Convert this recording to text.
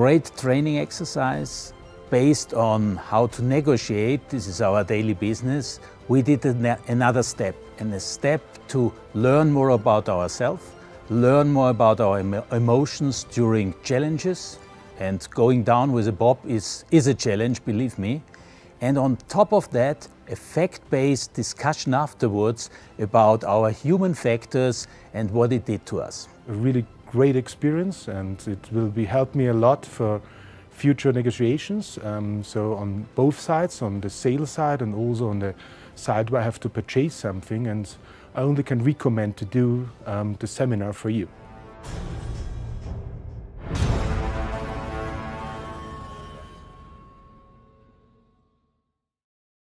great training exercise based on how to negotiate. This is our daily business. We did another step, and a step to learn more about ourselves, learn more about our emotions during challenges. And going down with a bob is a challenge, believe me. And on top of that, a fact-based discussion afterwards about our human factors and what it did to us. A really great experience, and it will help me a lot for future negotiations. So on both sides, on the sales side and also on the side where I have to purchase something, and I only can recommend to do the seminar for you.